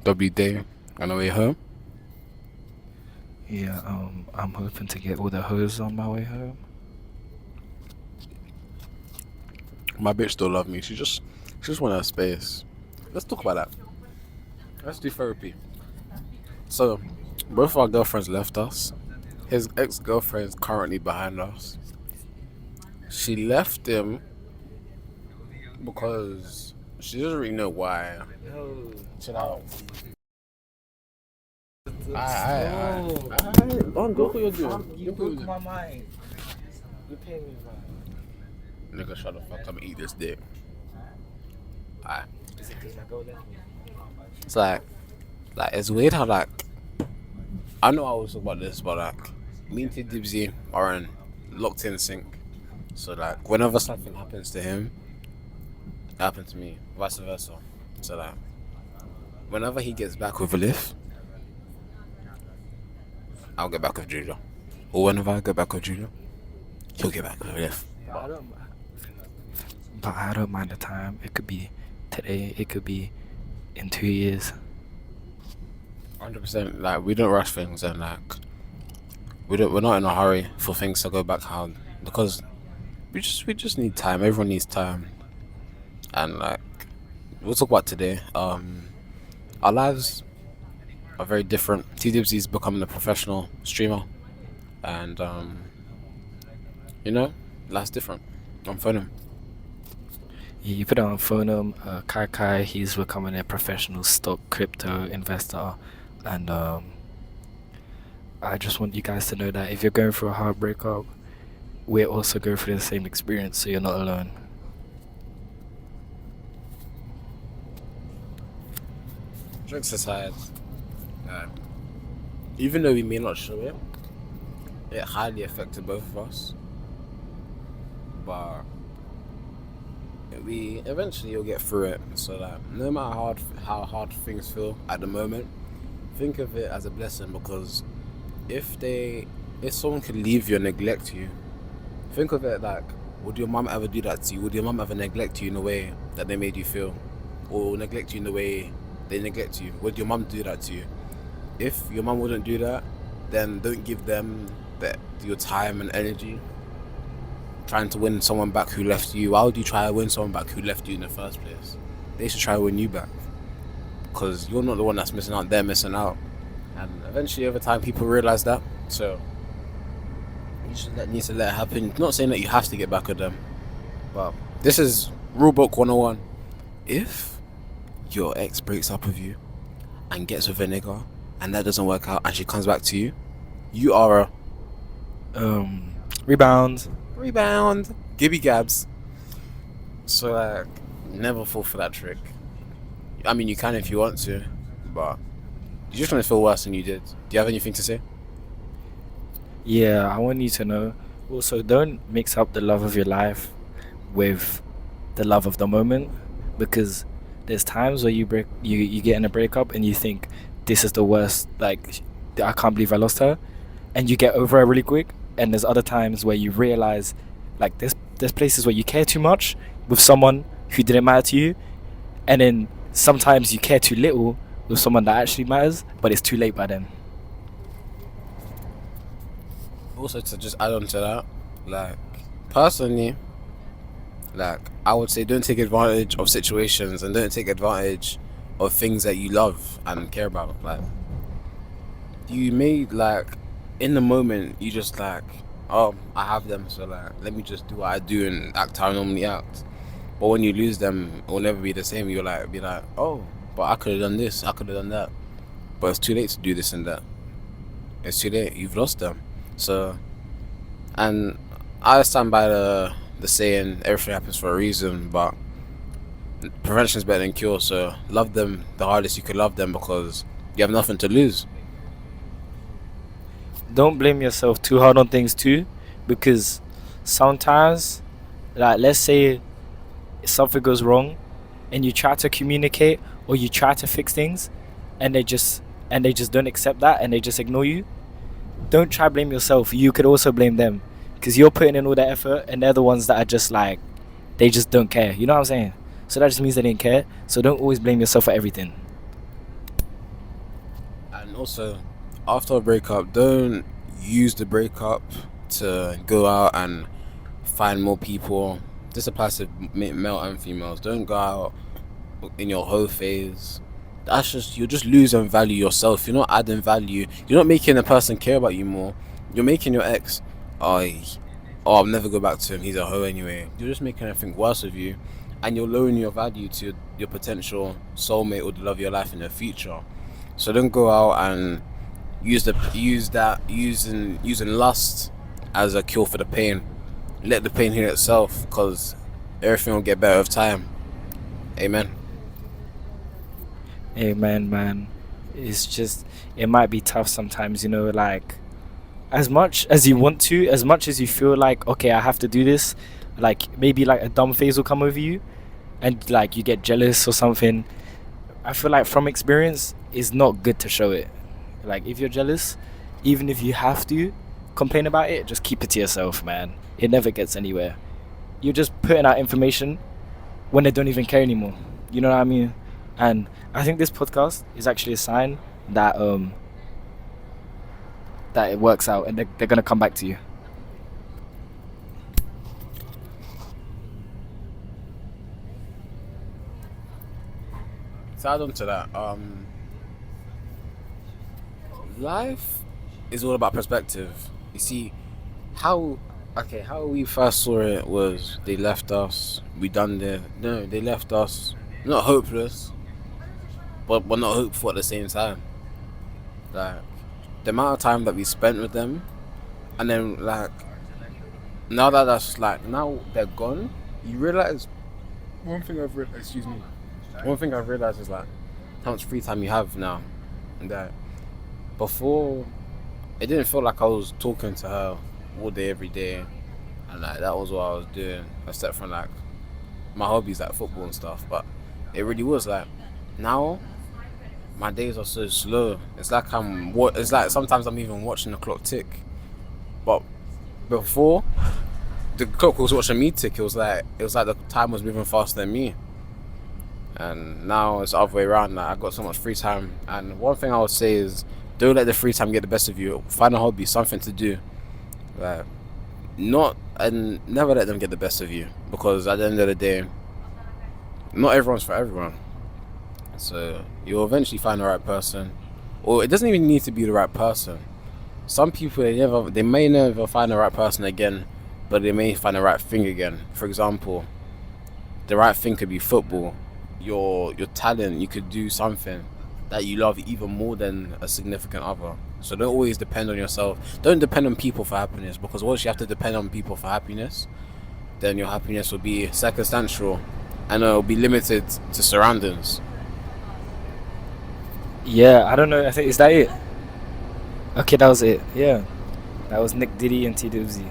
day on the way home. Yeah, I'm hoping to get all the hoes on my way home. My bitch still love me. She just want her space. Let's talk about that. Let's do therapy. So, both our girlfriends left us. His ex-girlfriend is currently behind us. She left him because she doesn't really know why. No, Chill out. no. Don't go what you're doing. You broke my mind. You pay me, man. Nigga, shut the fuck up and eat this dick. Alright. Is it because my girl left me? It's like it's weird how I know I always talk about this, but me and tdibsy are in locked in sync. So whenever something happens to him, it happens to me, vice versa. So whenever he gets back with a lift, I'll get back with Julia. Or whenever I get back with Julia, he'll get back with a lift. But I don't mind the time. It could be today. It could be in 2 years. 100%. We don't rush things, and we're not in a hurry for things to go back how, because we just need time. Everyone needs time, and we'll talk about today. Our lives are very different. tdibsy's becoming a professional streamer, and life's different. I'm phoning. Yeah, you put it on phone. Kai, he's becoming a professional stock crypto investor, and I just want you guys to know that if you're going through a hard breakup, we're also going through the same experience, so you're not alone. Jokes aside, even though we may not show it, it highly affected both of us. But we eventually will get through it. So no matter how hard things feel at the moment, think of it as a blessing, because if someone could leave you and neglect you, think of it would your mum ever do that to you? Would your mum ever neglect you in the way that they made you feel, or neglect you in the way they neglect you? Would your mum do that to you? If your mum wouldn't do that, then don't give them your time and energy trying to win someone back who left you. Why would you try to win someone back who left you in the first place? They should try to win you back, because you're not the one that's missing out, they're missing out. And eventually over time people realize that. So you just need to let it happen. Not saying that you have to get back with them, but this is rulebook 101. If your ex breaks up with you and gets with a nigga and that doesn't work out and she comes back to you, you are a Rebound. Gibby Gabs. So never fall for that trick. I mean, you can if you want to, but you just want to feel worse than you did. Do you have anything to say? Yeah, I want you to know. Also, don't mix up the love of your life with the love of the moment, because there's times where you get in a breakup and you think this is the worst. I can't believe I lost her, and you get over it really quick. And there's other times where you realize, there's places where you care too much with someone who didn't matter to you, and then sometimes you care too little with someone that actually matters, but it's too late by then. Also, to just add on to that, personally, I would say don't take advantage of situations, and don't take advantage of things that you love and care about. You may in the moment you just oh, I have them, so let me just do what I do and act how I normally act. But when you lose them, it will never be the same. You'll be oh, but I could have done this, I could have done that, but it's too late to do this and that. It's too late. You've lost them. So, and I stand by the saying, everything happens for a reason, but prevention is better than cure. So love them the hardest you could love them, because you have nothing to lose. Don't blame yourself too hard on things too, because sometimes, let's say something goes wrong and you try to communicate or you try to fix things, and they just don't accept that and they just ignore you. Don't try to blame yourself. You could also blame them, because you're putting in all that effort and they're the ones that are just they just don't care. You know what I'm saying? So that just means they didn't care. So don't always blame yourself for everything. Also, after a breakup, don't use the breakup to go out and find more people. This applies to male and females. Don't go out in your hoe phase. That's just, you're just losing value yourself. You're not adding value. You're not making a person care about you more. You're making your ex, I'll never go back to him. He's a hoe anyway. You're just making everything worse with you, and you're lowering your value to your potential soulmate or the love of your life in the future. So don't go out and using lust as a cure for the pain. Let the pain heal itself, because everything will get better with time. Amen. Amen, man. It's just, it might be tough sometimes, like, as much as you want to, as much as you feel like, okay, I have to do this, like, maybe like a dumb phase will come over you and like you get jealous or something. I feel like from experience, it's not good to show it. Like, if you're jealous, even if you have to complain about it, just keep it to yourself, man. It never gets anywhere. You're just putting out information when they don't even care anymore. You know what I mean? And I think this podcast is actually a sign that that it works out and they're gonna come back to you. To add on to that, life is all about perspective. You see, how we first saw it was they left us. We done there. No, they left us. Not hopeless, but we're not hopeful at the same time. Like, the amount of time that we spent with them, and then like now that that's like now they're gone, you realize one thing I've realized is like how much free time you have now, and that before it didn't feel like I was talking to her all day every day, and like that was what I was doing, except from like my hobbies like football and stuff. But it really was like now my days are so slow. It's like sometimes I'm even watching the clock tick. But before, the clock was watching me tick. It was like the time was moving faster than me. And now it's the other way around. Like, I've got so much free time. And one thing I would say is, don't let the free time get the best of you. Find a hobby, something to do. Like, never let them get the best of you, because at the end of the day, not everyone's for everyone. So you'll eventually find the right person, or it doesn't even need to be the right person. Some people they may never find the right person again, but they may find the right thing again. For example, the right thing could be football. Your talent, you could do something that you love even more than a significant other. So don't always depend on yourself. Don't depend on people for happiness, because once you have to depend on people for happiness, then your happiness will be circumstantial and it'll be limited to surroundings. Yeah, I don't know. I think, is that it? Okay, that was it. Yeah, that was Nick Diddy and tdibsy.